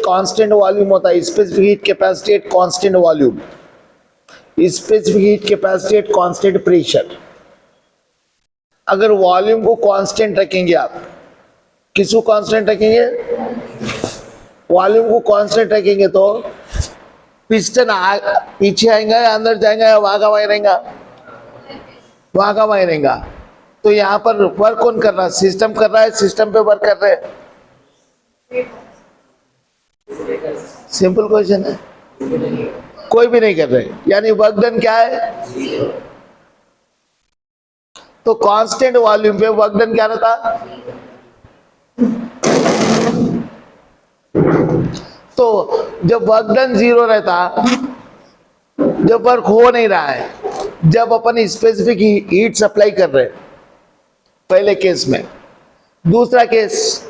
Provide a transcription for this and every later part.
Constant volume होता है, specific heat capacity eight constant volume, specific heat capacity eight constant pressure. अगर volume को constant रखेंगे आप, किसको कांस्टेंट रखेंगे? वॉल्यूम को कांस्टेंट रखेंगे तो पिस्टन पीछे आएगा या अंदर जाएगा या वहां का वहीं रहेगा? वहां का वहीं रहेगा। तो यहाँ पर वर्क कौन कर रहा है? सिस्टम कर रहा है, सिस्टम पे वर्क कर रहे हैं। सिंपल क्वेश्चन है, कोई भी नहीं कर रहे, यानी वर्क डन क्या है? तो कांस्टेंट वॉल्यूम पे वर्क डन क्या रहता? तो जब वर्क डन जीरो रहता, जब वर्क हो नहीं रहा है, जब अपन स्पेसिफिक हीट सप्लाई कर रहे हैं, पहले केस में। दूसरा केस,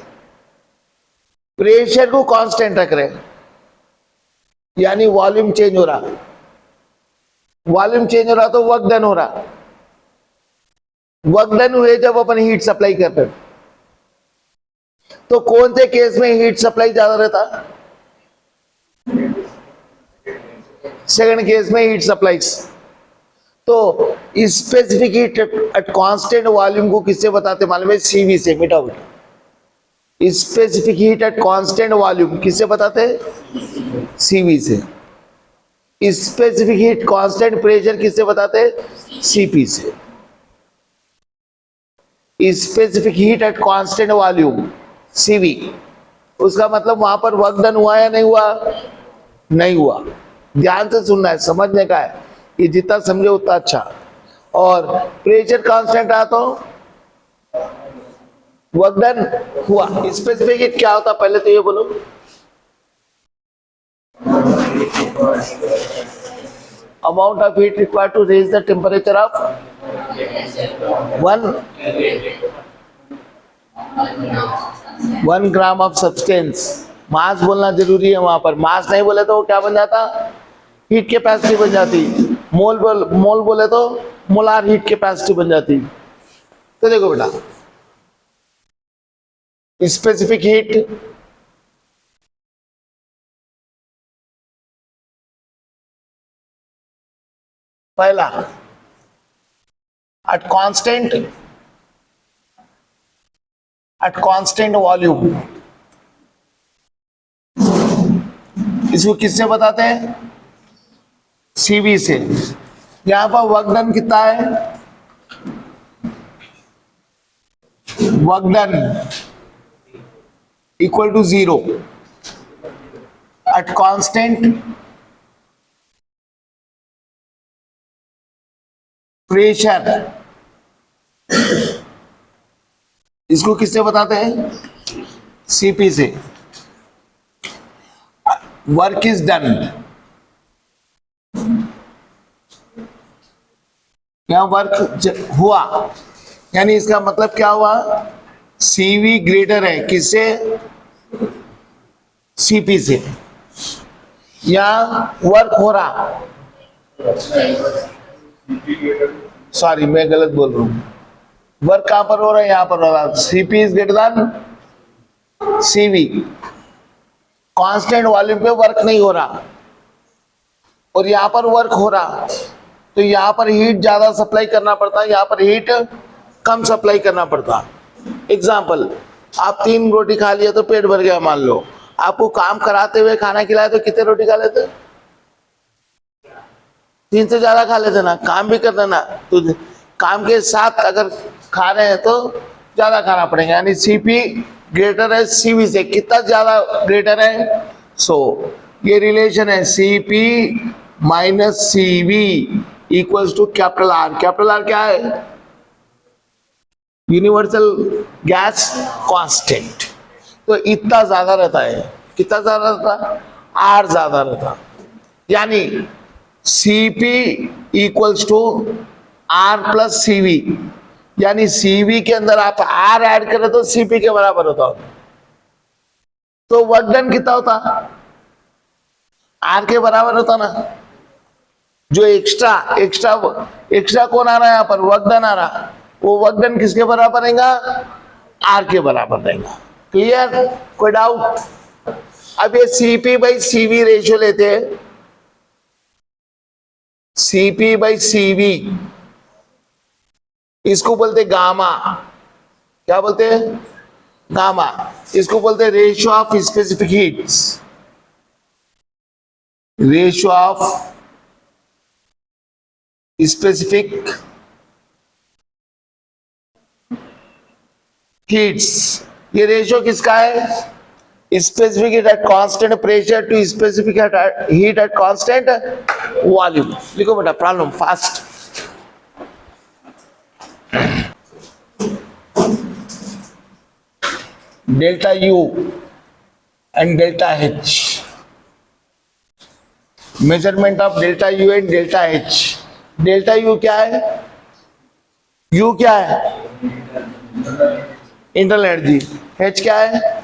प्रेशर को कांस्टेंट रख रहे, यानी वॉल्यूम चेंज हो रहा। वॉल्यूम चेंज हो रहा तो वर्क डन हो रहा। वर्क डन हुए जब अपन हीट सप्लाई कर रहे, तो कौन से केस में हीट सप्लाई ज्यादा रहता? सेकंड केस में हीट सप्लाई। तो specific heat at constant volume को किससे बताते मालूम है? सीवी से। मिटा बेटा, specific heat at constant volume किससे बताते? सीवी से। स्पेसिफिक हीट कांस्टेंट प्रेशर किससे बताते? सीपी से। Specific heat at constant volume CV. उसका मतलब वहां पर वर्क डन हुआ या नहीं हुआ? नहीं हुआ। ध्यान से सुनना है, समझने का है, ये जितना समझे उतना अच्छा। और प्रेशर कांस्टेंट रहा तो वर्क डन हुआ। स्पेसिफिक हीट क्या होता पहले तो ये बोलो? Amount of heat required to raise the temperature of 1 gram of substance. Mass बोलना जरूरी है वहां पर। मास नहीं बोले तो वो क्या बन जाता? हीट कैपेसिटी बन जाती। मोल बोले तो मोलार हीट कैपेसिटी बन जाती। तो देखो बेटा, स्पेसिफिक हीट पहला at constant वॉल्यूम, इसको किससे बताते हैं? सीवी से। यहां पर वर्क डन कितना है? Work done equal to 0 at constant pressure. इसको किससे बताते हैं? सीपी से। वर्क इज डन, यहां वर्क हुआ, यानी इसका मतलब क्या हुआ? सीवी ग्रेटर है किससे? सीपी से। यहां वर्क हो रहा, सॉरी मैं गलत बोल रहा हूं। वर्क कहां पर हो रहा है? यहां पर हो रहा है। CP is greater than CV. Constant volume पे वर्क नहीं हो रहा और यहां पर वर्क हो रहा, तो यहां पर हीट ज्यादा सप्लाई करना पड़ता है, यहां पर हीट कम सप्लाई करना पड़ता। एग्जाम्पल, आप 3 रोटी खा लिया तो पेट भर गया मान लो। आपको काम कराते हुए खाना खिलाया तो कितने रोटी खा लेते? 3 से ज्यादा खा लेते ना। काम भी कर देना तो काम के साथ अगर खा रहे हैं तो ज्यादा खाना पड़ेगा, यानी सीपी ग्रेटर है सीवी से। कितना ज्यादा ग्रेटर है? ये रिलेशन है CP minus CV equals to capital R. Capital R क्या है? Universal gas constant. तो इतना ज्यादा रहता है। कितना ज्यादा रहता? आर ज्यादा रहता, यानी CP equals to R plus CV, यानी सीवी के अंदर आप आर ऐड करें तो सीपी के बराबर होता। तो वर्क डन कितना होता? आर के बराबर होता ना। जो एक्स्ट्रा कौन आ रहा है यहाँ पर? वर्क डन आ रहा। वो वर्क डन किसके बराबर रहेगा? आर के बराबर रहेगा। क्लियर? कोई डाउट? अब ये सीपी बाई सीवी रेशियो लेते हैं, सीपी बाई सीवी, इसको बोलते गामा। क्या बोलते हैं? गामा। इसको बोलते हैं ratio of specific heats, ratio of specific heats. ये रेशियो किसका है? Specific heat at constant pressure to specific heat at constant volume. लिखो बेटा problem fast. Delta U and delta H, measurement of delta U and delta H. Delta U क्या है? You क्या है? Internal energy. H क्या है?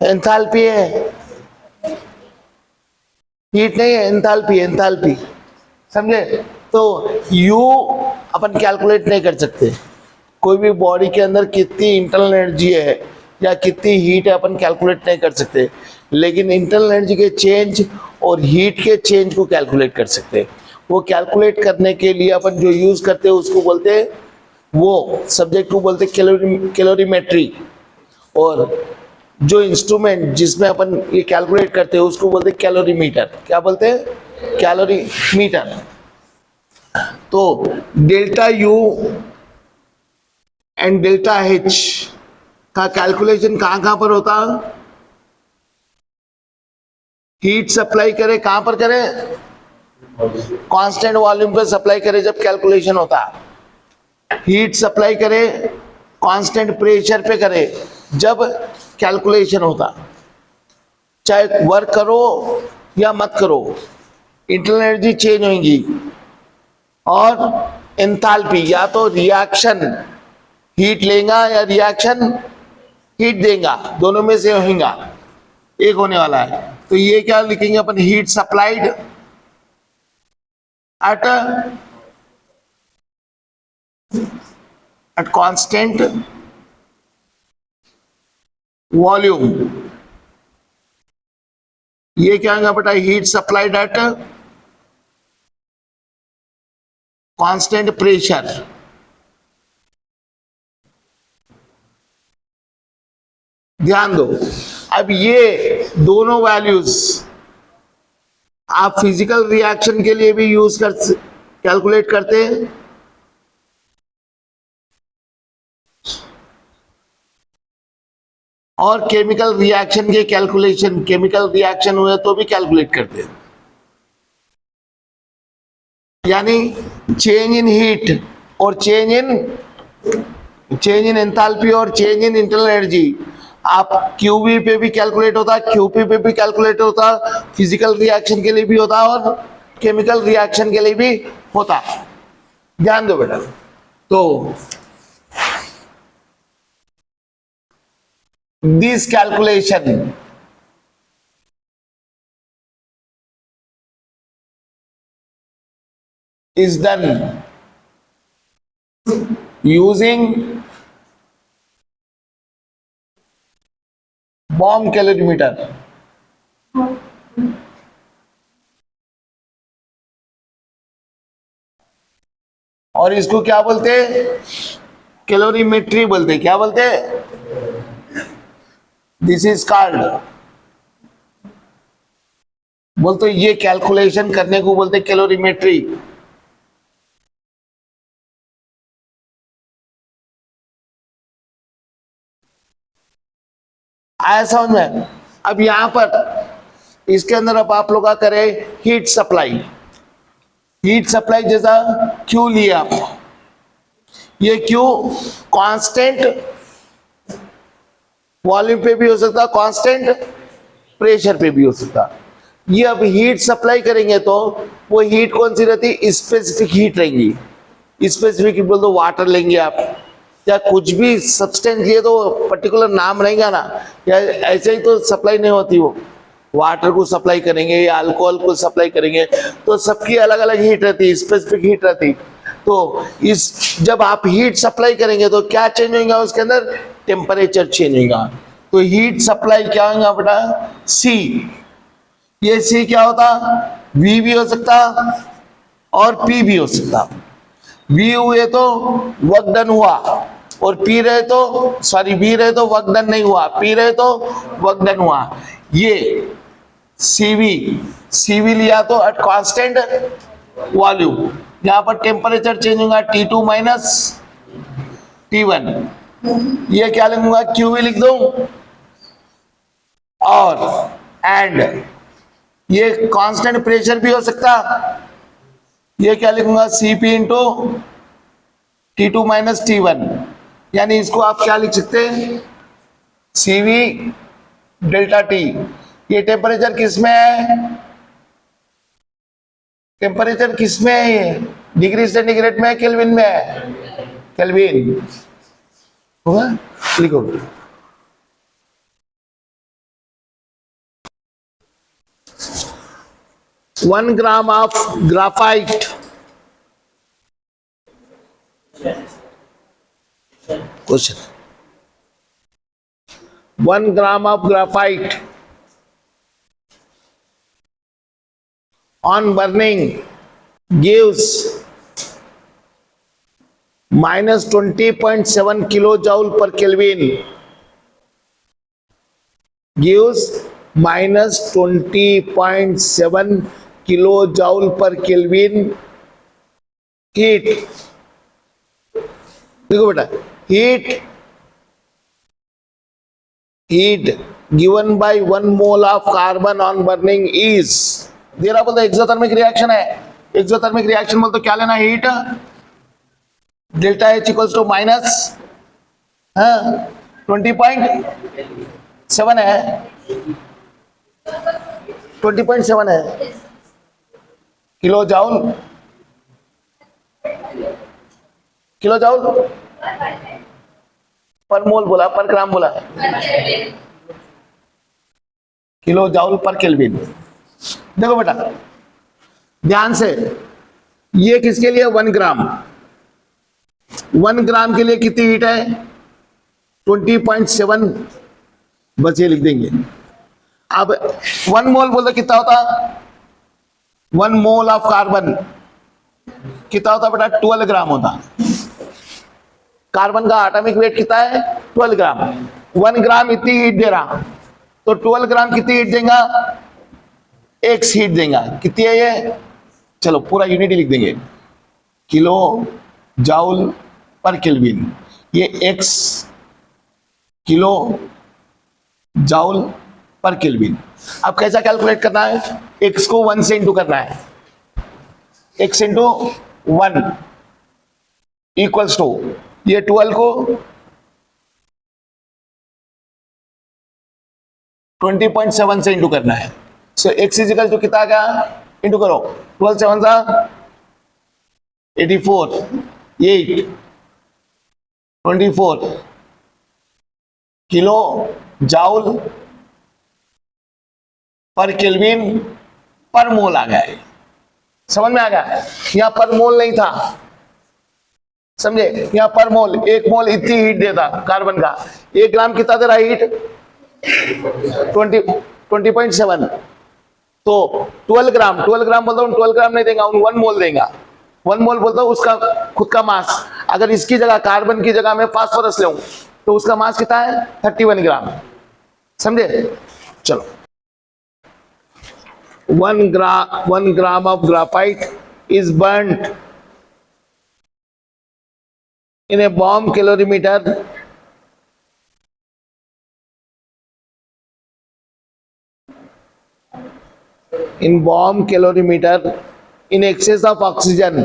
Enthalpy है, heat नहीं है, एंथैल्पी, एंथैल्पी। समझे? तो यू अपन कैलकुलेट नहीं कर सकते, कोई भी बॉडी के अंदर कितनी इंटरनल एनर्जी है या कितनी हीट है अपन कैलकुलेट नहीं कर सकते, लेकिन इंटरनल एनर्जी के चेंज और हीट के चेंज को कैलकुलेट कर सकते हैं। वो कैलकुलेट करने के लिए अपन जो यूज करते हैं उसको बोलते हैं, वो सब्जेक्ट को बोलते हैं कैलोरीमेट्री, और जो इंस्ट्रूमेंट जिसमें अपन ये कैलकुलेट करते हैं उसको बोलते हैं कैलोरीमीटर। क्या बोलते हैं? कैलोरीमीटर। तो delta U and delta H का कैलकुलेशन कहां पर होता? हीट सप्लाई करे, कहां पर करे? कांस्टेंट वॉल्यूम पे सप्लाई करे जब कैलकुलेशन होता। हीट सप्लाई करे कांस्टेंट प्रेशर पे करे जब कैलकुलेशन होता। चाहे वर्क करो या मत करो, इंटरनल एनर्जी चेंज होगी, और एंथैल्पी या तो रिएक्शन हीट लेगा या रिएक्शन हीट देगा, दोनों में से होगा, एक होने वाला है। तो ये क्या लिखेंगे अपन? Heat supplied at constant volume. ये क्या होगा बेटा? Heat supplied at constant pressure. ध्यान दो, अब ये दोनों वैल्यूज आप फिजिकल रिएक्शन के लिए भी यूज कर कैलकुलेट करते हैं, और केमिकल रिएक्शन के कैलकुलेशन, केमिकल रिएक्शन हुए तो भी कैलकुलेट करते हैं। यानी चेंज इन हीट और चेंज इन एंथैल्पी और चेंज इन इंटरनल एनर्जी आप क्यूबी पे भी कैलकुलेट होता है, क्यूपी पे भी कैलकुलेट होता है, फिजिकल रिएक्शन के लिए भी होता है और केमिकल रिएक्शन के लिए भी होता है। ध्यान दो बेटा। तो this calculation is done using bomb calorimeter। और इसको क्या बोलते हैं? कैलोरीमेट्री बोलते हैं। क्या बोलते हैं? दिस इज कॉल्ड, बोलते ये कैलकुलेशन करने को बोलते कैलोरीमेट्री। आया समझ में? अब यहां पर इसके अंदर अब आप लोग करें हीट सप्लाई। हीट सप्लाई जैसा क्यू लिया आप, ये क्यू कांस्टेंट वॉल्यूम पे भी हो सकता, कांस्टेंट प्रेशर पे भी हो सकता। ये अब हीट सप्लाई करेंगे तो वो हीट कौन सी रहती? स्पेसिफिक हीट रहेंगी। स्पेसिफिक बोल दो, वाटर लेंगे आप या कुछ भी सब्सटेंस लिए तो पर्टिकुलर नाम रहेगा ना, या ऐसे ही तो सप्लाई नहीं होती। वो वाटर को सप्लाई करेंगे या अल्कोहल को सप्लाई करेंगे तो सबकी अलग अलग हीट रहती है, स्पेसिफिक हीट रहती। तो इस जब आप हीट सप्लाई करेंगे तो क्या चेंज होगा उसके अंदर? टेम्परेचर चेंज होगा। तो हीट सप्लाई क्या होगा बेटा, सी। ये सी क्या होता, वी भी हो सकता और पी भी हो सकता। वी हुए तो वर्क डन हुआ, और पी रहे तो सॉरी वी रहे तो वर्क डन नहीं हुआ, पी रहे तो वर्क डन हुआ। ये सीवी, सीवी लिया तो एट कांस्टेंट वॉल्यूम, यहां पर टेम्परेचर चेंज होगा T2 माइनस T1। ये क्या लिखूंगा, क्यूवी लिख दूं, और एंड ये कांस्टेंट प्रेशर भी हो सकता, ये क्या लिखूंगा, Cp into T2 minus T1। यानी इसको आप क्या लिख सकते हैं, Cv डेल्टा T। ये टेम्परेचर किस में है, टेम्परेचर किस में है, ये डिग्री सेंटीग्रेड में है, केल्विन में है, केल्विन होगा, लिखो। 1 gram of graphite, question, 1 gram of graphite on burning gives minus 20.7 kilojoule per Kelvin, gives minus 20.7 kilojoule per Kelvin heat। देखो बेटा, heat given by 1 mole of carbon on burning is, दे रहा बोलते exothermic reaction है। Exothermic reaction बोलते क्या लेना, heat delta H equals to minus 20.7 है, 20.7 है किलो जाउल, किलो जाउल पर मोल बोला, पर ग्राम बोला, किलो जाउल पर केल्विन। देखो बेटा ध्यान से, ये किसके लिए, 1 ग्राम, 1 ग्राम के लिए कितनी हीट है, 20.7, बस ये लिख देंगे। अब 1 मोल बोलते कितना होता, 1 मोल ऑफ कार्बन कितना होता बेटा, 12 ग्राम होता। कार्बन का एटॉमिक वेट कितना है, 12 ग्राम। 1 ग्राम इतनी हीट दे रहा, तो 12 ग्राम कितनी हीट देगा, एक्स हीट देगा। कितनी है ये, चलो पूरा यूनिट ही लिख देंगे, किलो जाउल पर केल्विन। ये एक्स किलो जाउल पर केल्विन। अब कैसा कैलकुलेट करना है, एक्स को 1 से इंटू करना है, एक्स इंटू 1 इक्वल्स टू, ये 12 को 20.7 से इंटू करना है। सो एक्स इजिकल टू कितना आ गया, इंटू करो, 12 7 सा 84, 8 24 किलो जाउल पर केल्विन पर मोल आ गया है। समझ में आ गया, यहां पर मोल नहीं था, समझे, यहां पर मोल, 1 मोल इतनी हीट देता कार्बन का, 1 ग्राम कितना दे रहा हीट, 20.7। तो 12 ग्राम, 12 ग्राम बोलता हूँ, 12 ग्राम नहीं देगा, 1 मोल देगा। 1 मोल बोलता हूँ उसका खुद का मास, अगर इसकी जगह कार्बन की जगह में फास्फोरस ले तो उसका मास कितना है, 31 ग्राम। समझे, चलो 1 gram of graphite is burned in A bomb calorimeter in excess of oxygen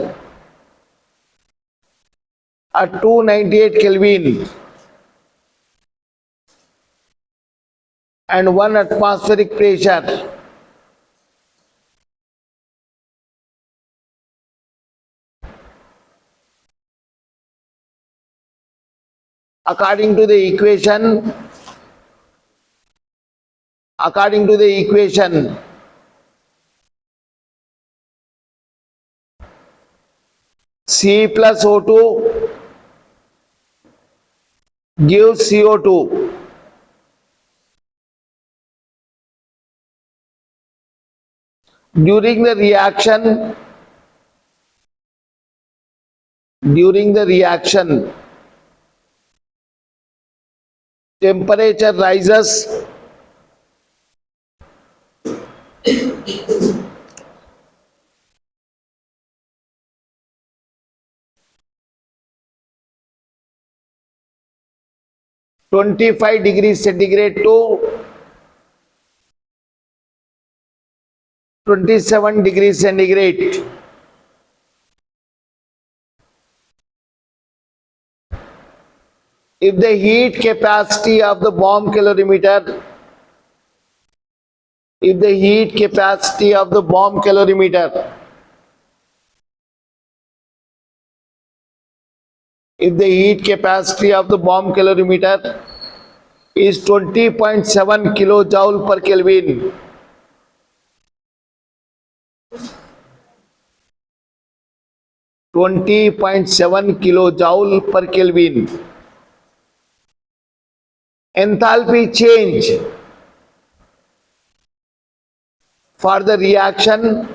at 298 Kelvin and 1 atmospheric pressure. According to the equation C plus O2 gives CO2 during the reaction temperature rises (25°C to 27°C). If the heat capacity of the bomb calorimeter, if the heat capacity of the bomb calorimeter, if the heat capacity of the bomb calorimeter is 20.7 kilojoule per Kelvin, kilojoule per Kelvin, enthalpy change for the reaction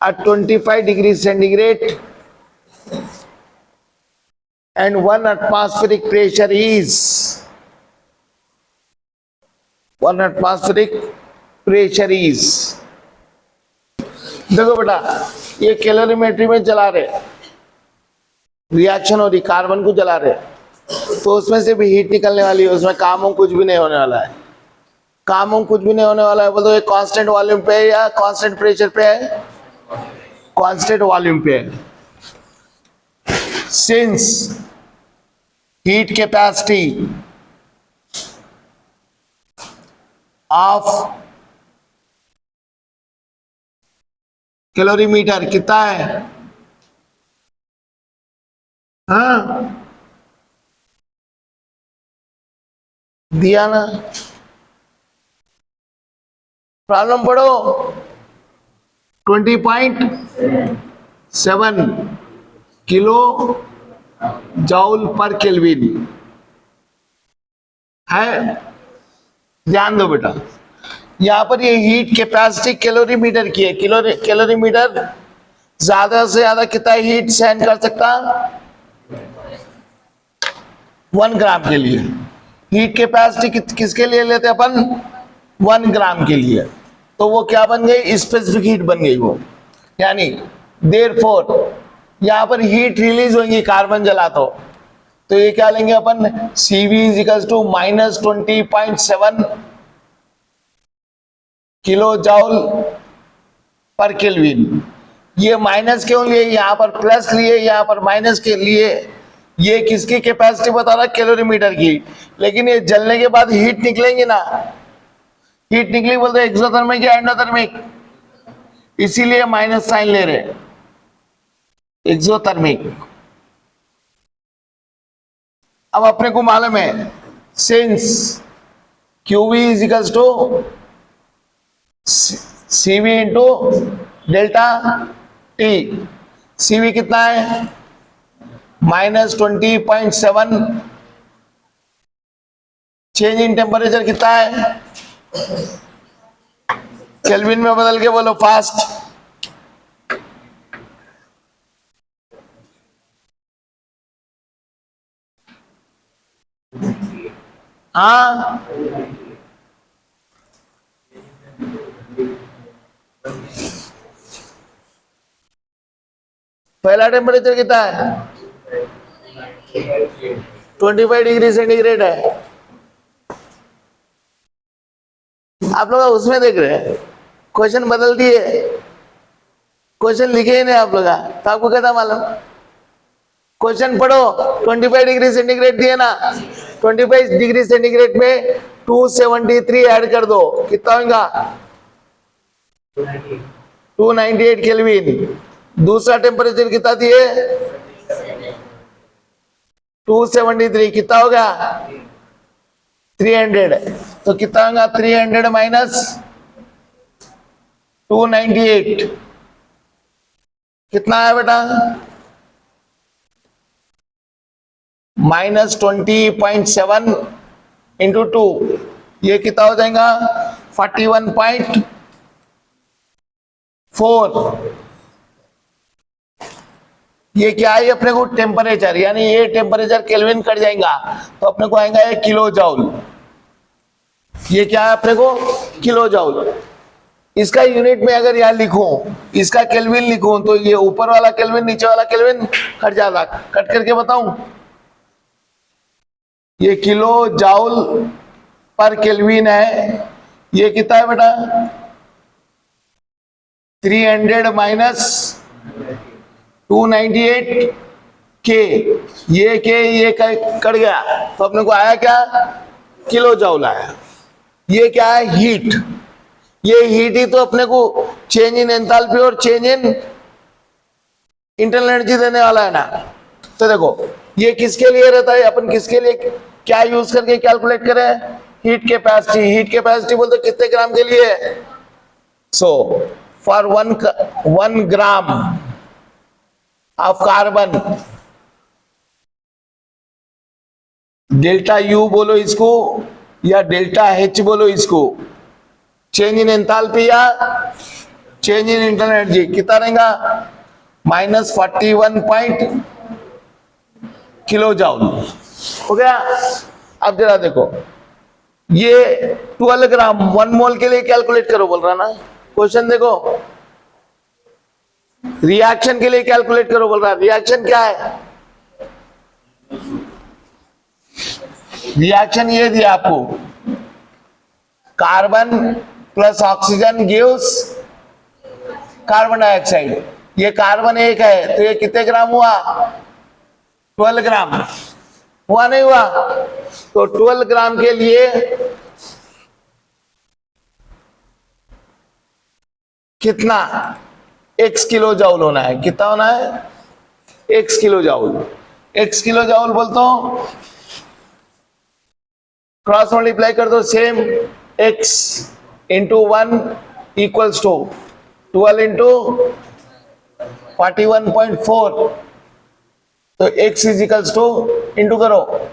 at 25°C and 1 atmospheric pressure is 1 atmospheric pressure is। देखो बेटा, ये calorimetry में जला रहे, reaction हो रही, carbon को जला रहे, तो उसमें से भी हीट निकलने वाली है, उसमें कामों कुछ भी नहीं होने वाला है, कामों कुछ भी नहीं होने वाला है। बोलो ये कांस्टेंट वॉल्यूम पे है या कांस्टेंट प्रेशर पे है? कांस्टेंट वॉल्यूम पे है। Since heat capacity of calorimeter कितना है? हाँ दिया ना, प्रॉब्लम पढ़ो। 20.7 किलो जॉल पर केल्विन है। ध्यान दो बेटा, यहां पर ये हीट कैपेसिटी कैलोरीमीटर की है। कैलोरीमीटर ज्यादा से ज्यादा कितना हीट सहन कर सकता? 1 ग्राम के लिए। हीट कैपेसिटी किसके लिए लेते अपन? 1 ग्राम के लिए। तो वो क्या बन गई? स्पेसिफिक हीट बन गई वो। यानी देयरफॉर यहां पर हीट रिलीज होगी कार्बन जला तो ये क्या लेंगे अपन? CV is equals to -20.7 kilo joule पर केल्विन। ये माइनस क्यों लिए? यहां पर प्लस लिए, यहां पर माइनस के लिए। ये किसकी कैपेसिटी बता रहा है? कैलोरीमीटर की। लेकिन ये जलने के बाद हीट निकलेंगे ना, हीट निकली बोलते एक्सोथर्मिक या एंडोथर्मिक, इसीलिए माइनस साइन ले रहे, एक्सोथर्मिक। अब अपने को मालूम है since QV is equals to CV into delta T। CV कितना है? -20.7। चेंज इन टेम्परेचर कितना है? केल्विन में बदल के बोलो फास्ट। हाँ पहला टेम्परेचर कितना है? 25°C है। आप लोग उसमें देख रहे हैं, क्वेश्चन बदल दिए, क्वेश्चन लिखे ही नहीं आप लोग, तो आपको क्या मालूम? क्वेश्चन पढ़ो। 25°C दिए ना, 25°C में 273 ऐड कर दो, कितना होगा? 298 केल्विन। दूसरा टेम्परेचर कितना दिए? 273, कितना होगा? 300। तो कितना होगा? 300 माइनस 298 कितना है बेटा? -20.7 इंटू 2, ये कितना हो जाएगा 41.4। ये क्या है अपने को टेम्परेचर, यानी ये टेम्परेचर केल्विन कट जाएगा तो अपने को आएगा ये किलो जाउल। ये क्या है अपने को किलो जाउल। इसका यूनिट में अगर यहाँ लिखूं, इसका केल्विन लिखूं, तो ये ऊपर वाला केल्विन नीचे वाला केल्विन कट जाता। कट करके बताऊं, ये किलो जाउल पर केल्विन है। ये कितना है बेटा 300 माइनस 298 के, ये कट गया तो अपने को आया क्या किलो जाउल आया। ये क्या है हीट, ये हीट ही तो अपने को चेंज इन एंथैल्पी और चेंज इन इंटरनल एनर्जी देने वाला है ना। तो देखो ये किसके लिए रहता है, अपन किसके लिए क्या यूज करके कैलकुलेट करें, हीट कैपेसिटी। हीट कैपेसिटी बोलते कितने ग्राम के लिए, so for 1 gram of carbon, delta U बोलो इसको या डेल्टा एच बोलो इसको, चेंज इन एंथैल्पी या चेंज इन इंटरनल एनर्जी कितना रहेगा -41 किलो जाउल हो गया। अब जरा देखो ये 12 ग्राम 1 मोल के लिए कैलकुलेट करो बोल रहा ना क्वेश्चन। देखो रिएक्शन के लिए कैलकुलेट करो बोल रहा। रिएक्शन क्या है, रिएक्शन ये दिया आपको, carbon plus oxygen gives carbon dioxide. ये कार्बन 1 है तो ये कितने ग्राम हुआ 12 ग्राम हुआ नहीं हुआ। तो 12 ग्राम के लिए कितना x किलो जाउल होना है, कितना होना है x kilo joule. x kilo joule बोलता हूं, क्रॉस मल्टीप्लाई कर दो, same x into 1 equals to 12 into 41.4, तो x is equals to into करो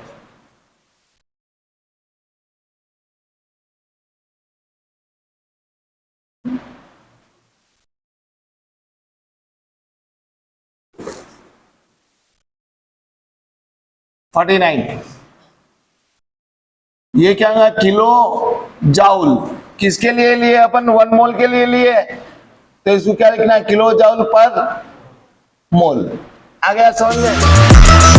49। ये क्या है किलो जाउल, किसके लिए लिए अपन 1 मोल के लिए लिए, तो इसको क्या लिखना है किलो जाउल पर मोल। आ गया समझ में।